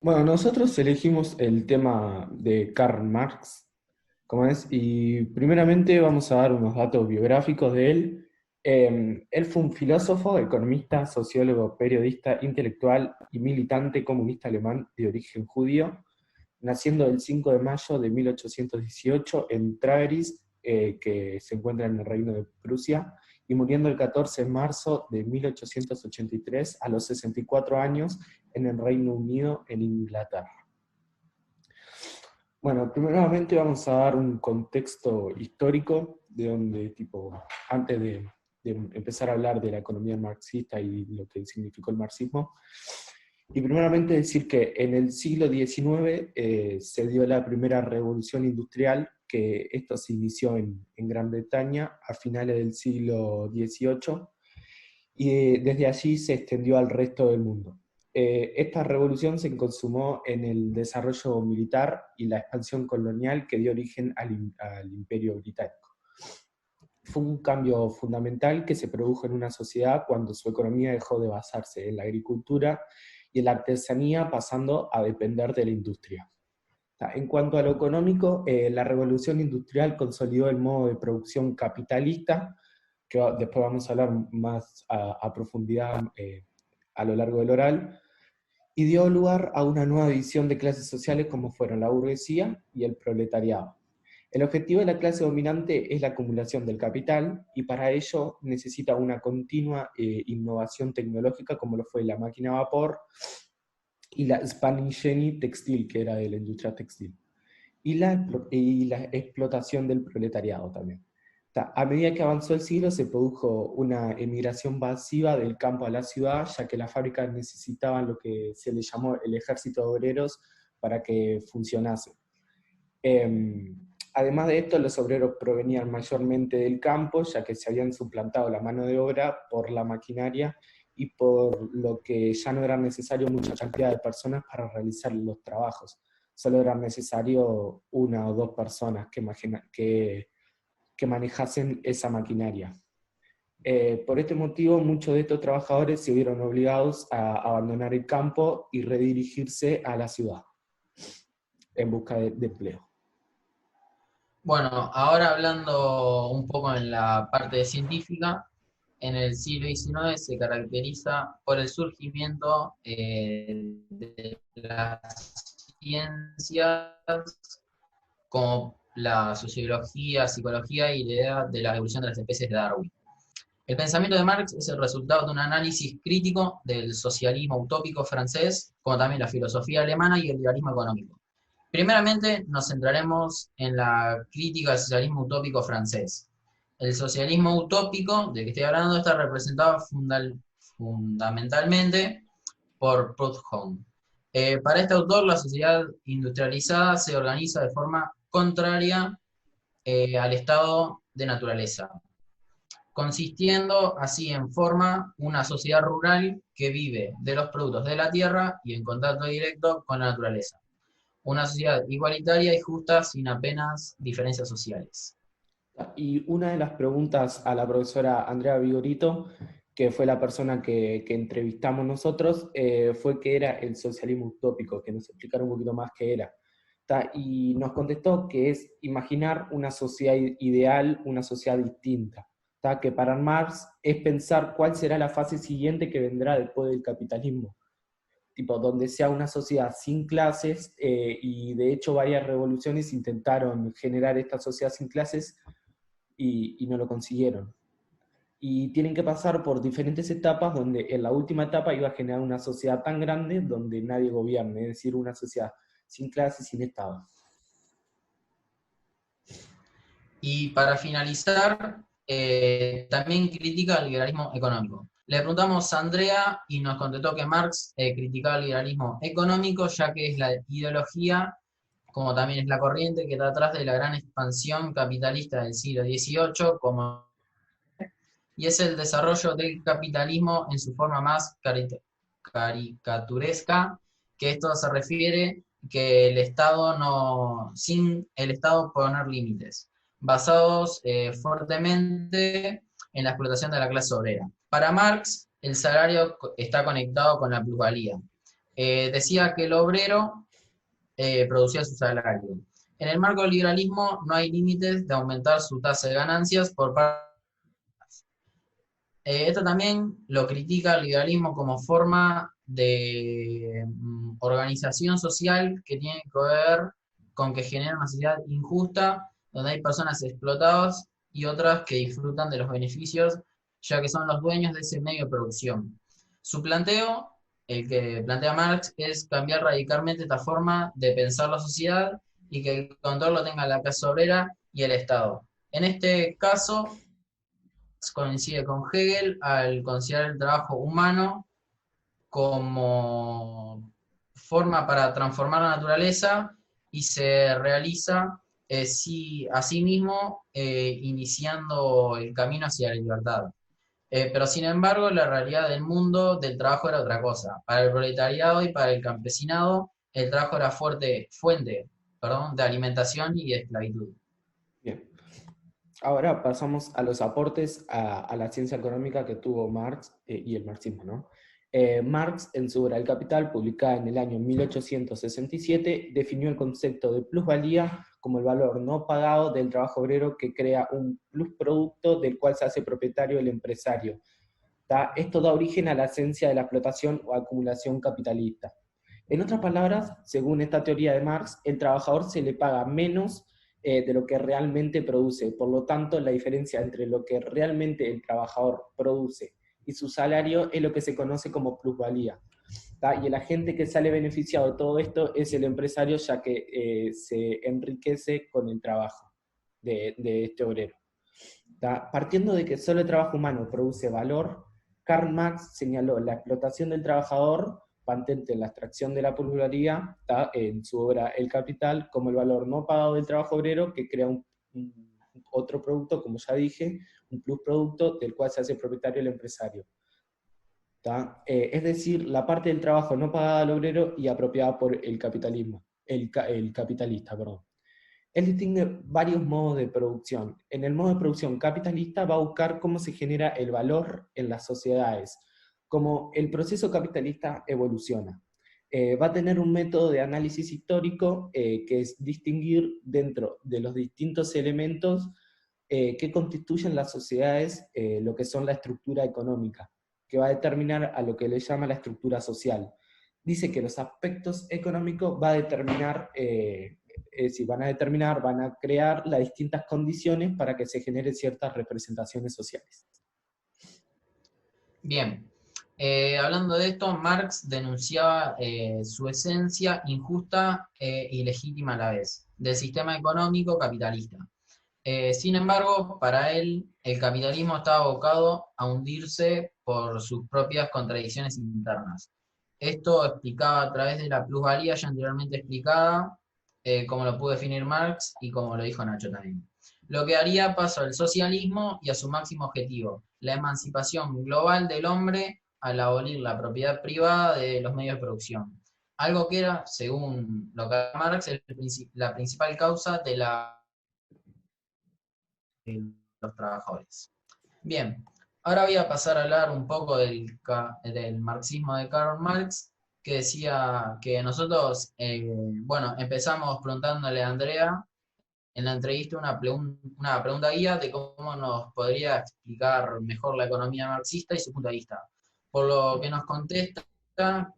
Bueno, nosotros elegimos el tema de Karl Marx, ¿cómo es? Y primeramente vamos a dar unos datos biográficos de él. Él fue un filósofo, economista, sociólogo, periodista, intelectual y militante comunista alemán de origen judío, naciendo el 5 de mayo de 1818 en Tröveris, que se encuentra en el Reino de Prusia, y muriendo el 14 de marzo de 1883 a los 64 años en el Reino Unido, en Inglaterra. Bueno, primeramente vamos a dar un contexto histórico de donde, tipo, antes de empezar a hablar de la economía marxista y lo que significó el marxismo. Y primeramente decir que en el siglo XIX se dio la primera revolución industrial, que esto se inició en Gran Bretaña a finales del siglo XVIII, y desde allí se extendió al resto del mundo. Esta revolución se consumó en el desarrollo militar y la expansión colonial que dio origen al Imperio Británico. Fue un cambio fundamental que se produjo en una sociedad cuando su economía dejó de basarse en la agricultura y en la artesanía, pasando a depender de la industria. En cuanto a lo económico, la revolución industrial consolidó el modo de producción capitalista, que después vamos a hablar más a profundidad a lo largo del oral, y dio lugar a una nueva división de clases sociales como fueron la burguesía y el proletariado. El objetivo de la clase dominante es la acumulación del capital, y para ello necesita una continua innovación tecnológica como lo fue la máquina a vapor y la Spanish textil, que era de la industria textil, y la explotación del proletariado también. A medida que avanzó el siglo se produjo una emigración masiva del campo a la ciudad, ya que las fábricas necesitaban lo que se le llamó el ejército de obreros para que funcionase. Además de esto, los obreros provenían mayormente del campo, ya que se habían suplantado la mano de obra por la maquinaria, y por lo que ya no era necesario mucha cantidad de personas para realizar los trabajos. Solo era necesario una o dos personas que manejasen esa maquinaria. Por este motivo, muchos de estos trabajadores se vieron obligados a abandonar el campo y redirigirse a la ciudad en busca de empleo. Bueno, ahora hablando un poco en la parte científica, en el siglo XIX se caracteriza por el surgimiento de las ciencias como la sociología, psicología y la idea de la evolución de las especies de Darwin. El pensamiento de Marx es el resultado de un análisis crítico del socialismo utópico francés, como también la filosofía alemana y el liberalismo económico. Primeramente nos centraremos en la crítica al socialismo utópico francés. El socialismo utópico del que estoy hablando está representado fundamentalmente por Proudhon. Para este autor, la sociedad industrializada se organiza de forma contraria al estado de naturaleza, consistiendo así en forma una sociedad rural que vive de los productos de la tierra y en contacto directo con la naturaleza. Una sociedad igualitaria y justa sin apenas diferencias sociales. Y una de las preguntas a la profesora Andrea Vigorito, que fue la persona que entrevistamos nosotros, fue qué era el socialismo utópico, que nos explicara un poquito más qué era. Y nos contestó que es imaginar una sociedad ideal, una sociedad distinta. Que para Marx es pensar cuál será la fase siguiente que vendrá después del capitalismo, tipo, donde sea una sociedad sin clases, y de hecho varias revoluciones intentaron generar esta sociedad sin clases y no lo consiguieron. Y tienen que pasar por diferentes etapas donde en la última etapa iba a generar una sociedad tan grande donde nadie gobierne, es decir, una sociedad sin clases, sin Estado. Y para finalizar, también critica el liberalismo económico. Le preguntamos a Andrea y nos contestó que Marx criticaba el liberalismo económico, ya que es la ideología, como también es la corriente que está atrás de la gran expansión capitalista del siglo XVIII, y es el desarrollo del capitalismo en su forma más caricaturesca, que esto se refiere que el Estado no, sin el Estado poner límites, basados fuertemente en la explotación de la clase obrera. Para Marx, el salario está conectado con la plusvalía. Decía que el obrero producía su salario. En el marco del liberalismo no hay límites de aumentar su tasa de ganancias por parte. Esto también lo critica el liberalismo como forma de organización social que tiene que ver con que genera una sociedad injusta, donde hay personas explotadas y otras que disfrutan de los beneficios, ya que son los dueños de ese medio de producción. Su planteo, el que plantea Marx, es cambiar radicalmente esta forma de pensar la sociedad y que el control lo tenga la clase obrera y el Estado. En este caso, coincide con Hegel al considerar el trabajo humano como forma para transformar la naturaleza y se realiza a sí mismo iniciando el camino hacia la libertad. Pero sin embargo, la realidad del mundo del trabajo era otra cosa. Para el proletariado y para el campesinado, el trabajo era fuente de alimentación y de esclavitud. Bien. Ahora pasamos a los aportes a la ciencia económica que tuvo Marx y el marxismo, ¿no? Marx, en su obra El Capital, publicada en el año 1867, definió el concepto de plusvalía como el valor no pagado del trabajo obrero que crea un plusproducto del cual se hace propietario el empresario. Esto da origen a la esencia de la explotación o acumulación capitalista. En otras palabras, según esta teoría de Marx, el trabajador se le paga menos de lo que realmente produce. Por lo tanto, la diferencia entre lo que realmente el trabajador produce y su salario es lo que se conoce como plusvalía. Y el agente que sale beneficiado de todo esto es el empresario, ya que se enriquece con el trabajo de este obrero. Partiendo de que solo el trabajo humano produce valor, Karl Marx señaló la explotación del trabajador, patente en la extracción de la plusvalía, en su obra El Capital, como el valor no pagado del trabajo obrero que crea otro producto, como ya dije, un plusproducto del cual se hace propietario el empresario. Es decir, la parte del trabajo no pagada al obrero y apropiada por el capitalismo, el capitalista, perdón. Él distingue varios modos de producción. En el modo de producción capitalista va a buscar cómo se genera el valor en las sociedades, cómo el proceso capitalista evoluciona. Va a tener un método de análisis histórico que es distinguir dentro de los distintos elementos que constituyen las sociedades lo que son la estructura económica, que va a determinar a lo que le llama la estructura social. Dice que los aspectos económicos va a determinar van a crear las distintas condiciones para que se generen ciertas representaciones sociales. Bien, hablando de esto, Marx denunciaba su esencia injusta y legítima a la vez del sistema económico capitalista. Sin embargo, para él, el capitalismo estaba abocado a hundirse por sus propias contradicciones internas. Esto explicaba a través de la plusvalía ya anteriormente explicada, como lo pudo definir Marx y como lo dijo Nacho también. Lo que daría paso al socialismo y a su máximo objetivo, la emancipación global del hombre al abolir la propiedad privada de los medios de producción. Algo que era, según lo que Marx, la principal causa de los trabajadores. Bien, ahora voy a pasar a hablar un poco del marxismo de Karl Marx, que decía que nosotros, bueno, empezamos preguntándole a Andrea en la entrevista una pregunta guía de cómo nos podría explicar mejor la economía marxista y su punto de vista. Por lo que nos contesta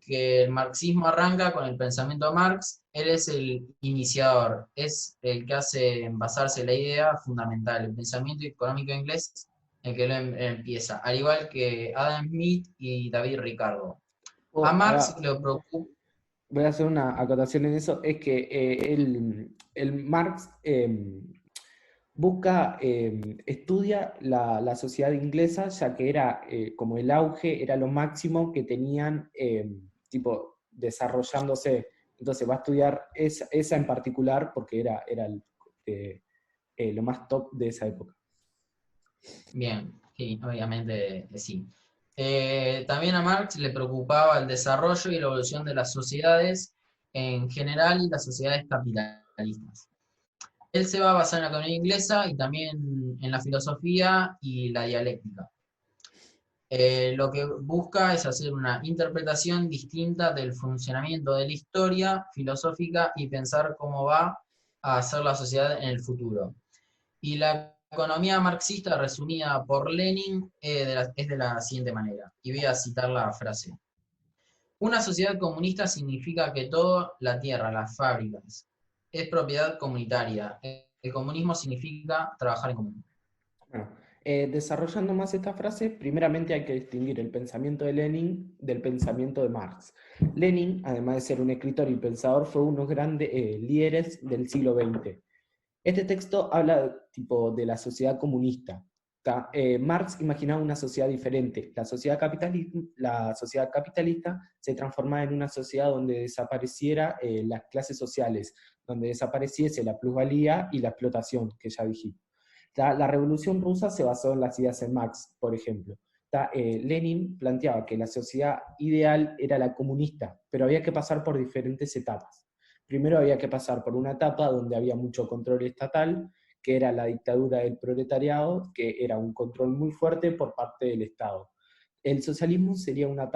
que el marxismo arranca con el pensamiento de Marx, él es el iniciador, es el que hace basarse la idea fundamental, el pensamiento económico inglés, el que lo empieza, al igual que Adam Smith y David Ricardo. A Marx le preocupa. Voy a hacer una acotación en eso, es que el Marx estudia la sociedad inglesa, ya que era como el auge, era lo máximo que tenían tipo desarrollándose. Entonces va a estudiar esa en particular porque era lo más top de esa época. Bien, sí, obviamente sí. También a Marx le preocupaba el desarrollo y la evolución de las sociedades en general y las sociedades capitalistas. Él se va a basar en la economía inglesa y también en la filosofía y la dialéctica. Lo que busca es hacer una interpretación distinta del funcionamiento de la historia filosófica y pensar cómo va a ser la sociedad en el futuro. Y la economía marxista, resumida por Lenin, es de la siguiente manera. Y voy a citar la frase. Una sociedad comunista significa que toda la tierra, las fábricas, es propiedad comunitaria. El comunismo significa trabajar en común. Bueno, desarrollando más esta frase, primeramente hay que distinguir el pensamiento de Lenin del pensamiento de Marx. Lenin, además de ser un escritor y pensador, fue uno de los grandes líderes del siglo XX. Este texto habla tipo, de la sociedad comunista. Marx imaginaba una sociedad diferente. La sociedad capitalista se transformaba en una sociedad donde desapareciera las clases sociales, donde desapareciese la plusvalía y la explotación, que ya dijimos. La Revolución Rusa se basó en las ideas de Marx, por ejemplo. Lenin planteaba que la sociedad ideal era la comunista, pero había que pasar por diferentes etapas. Primero había que pasar por una etapa donde había mucho control estatal, que era la dictadura del proletariado, que era un control muy fuerte por parte del Estado. El socialismo sería una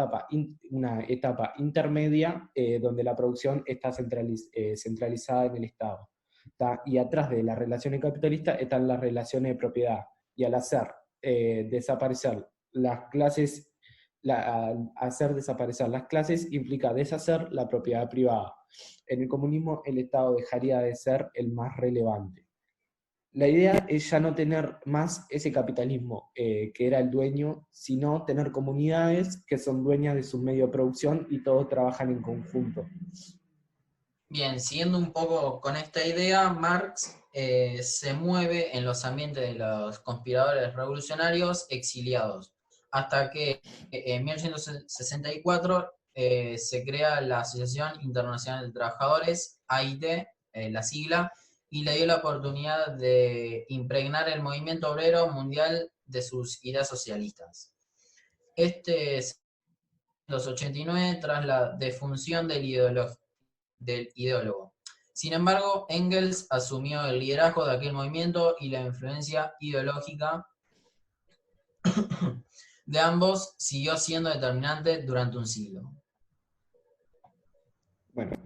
etapa intermedia donde la producción está centralizada en el Estado. Y atrás de las relaciones capitalistas están las relaciones de propiedad. Y al hacer desaparecer las clases, al hacer desaparecer las clases implica deshacer la propiedad privada. En el comunismo el Estado dejaría de ser el más relevante. La idea es ya no tener más ese capitalismo que era el dueño, sino tener comunidades que son dueñas de sus medios de producción y todos trabajan en conjunto. Bien, siguiendo un poco con esta idea, Marx se mueve en los ambientes de los conspiradores revolucionarios exiliados, hasta que en 1864 se crea la Asociación Internacional de Trabajadores, AIT, la sigla, y le dio la oportunidad de impregnar el movimiento obrero mundial de sus ideas socialistas. Este es 1989 tras la defunción del ideólogo. Sin embargo, Engels asumió el liderazgo de aquel movimiento y la influencia ideológica de ambos siguió siendo determinante durante un siglo. Bueno,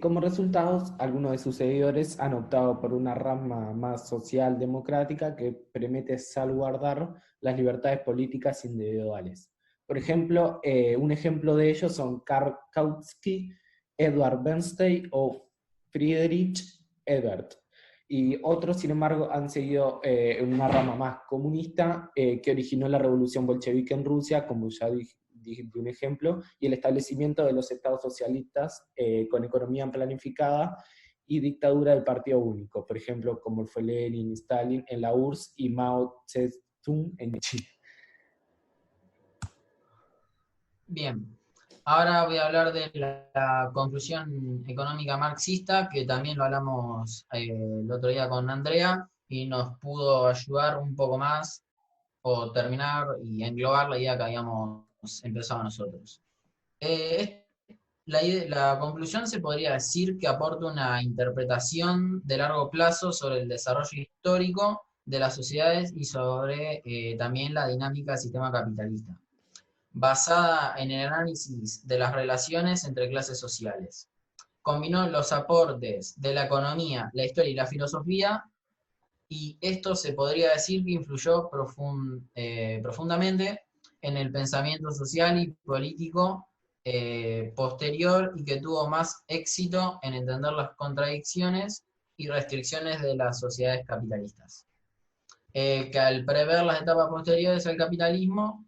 como resultados, algunos de sus seguidores han optado por una rama más social-democrática que permite salvaguardar las libertades políticas individuales. Por ejemplo, un ejemplo de ellos son Karl Kautsky, Edward Bernstein o Friedrich Ebert. Y otros, sin embargo, han seguido una rama más comunista que originó la revolución bolchevique en Rusia, como ya dije un ejemplo, y el establecimiento de los estados socialistas con economía planificada y dictadura del partido único, por ejemplo, como fue Lenin y Stalin en la URSS y Mao Zedong en Chile. Bien, ahora voy a hablar de la conclusión económica marxista, que también lo hablamos el otro día con Andrea, y nos pudo ayudar un poco más o terminar y englobar la idea que habíamos empezado nosotros. La conclusión se podría decir que aporta una interpretación de largo plazo sobre el desarrollo histórico de las sociedades y sobre también la dinámica del sistema capitalista, basada en el análisis de las relaciones entre clases sociales. Combinó los aportes de la economía, la historia y la filosofía, y esto se podría decir que influyó profundamente en el pensamiento social y político posterior y que tuvo más éxito en entender las contradicciones y restricciones de las sociedades capitalistas. Que al prever las etapas posteriores al capitalismo,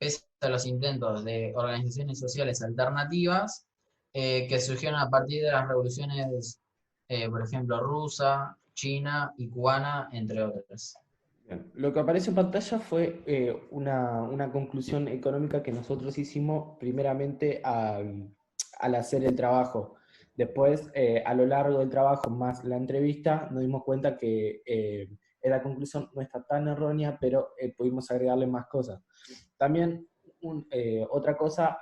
pese a los intentos de organizaciones sociales alternativas que surgieron a partir de las revoluciones, por ejemplo, rusa, china y cubana, entre otras. Bien. Lo que aparece en pantalla fue una conclusión económica que nosotros hicimos primeramente al hacer el trabajo. Después, a lo largo del trabajo, más la entrevista, nos dimos cuenta que la conclusión no está tan errónea, pero pudimos agregarle más cosas. También, otra cosa,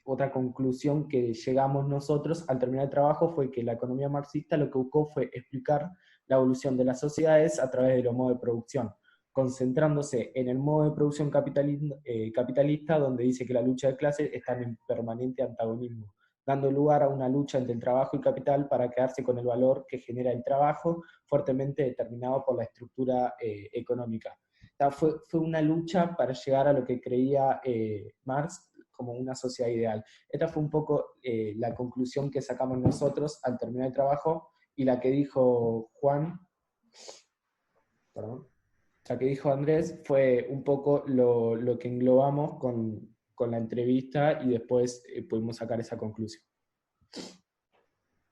otra conclusión que llegamos nosotros al terminar el trabajo fue que la economía marxista lo que buscó fue explicar la evolución de las sociedades a través de los modos de producción, concentrándose en el modo de producción capitalista, donde dice que la lucha de clases está en permanente antagonismo, dando lugar a una lucha entre el trabajo y capital para quedarse con el valor que genera el trabajo, fuertemente determinado por la estructura económica. O sea, fue una lucha para llegar a lo que creía Marx como una sociedad ideal. Esta fue un poco la conclusión que sacamos nosotros al terminar el trabajo, y la que dijo Juan, perdón, la que dijo Andrés fue un poco lo que englobamos con la entrevista, y después pudimos sacar esa conclusión.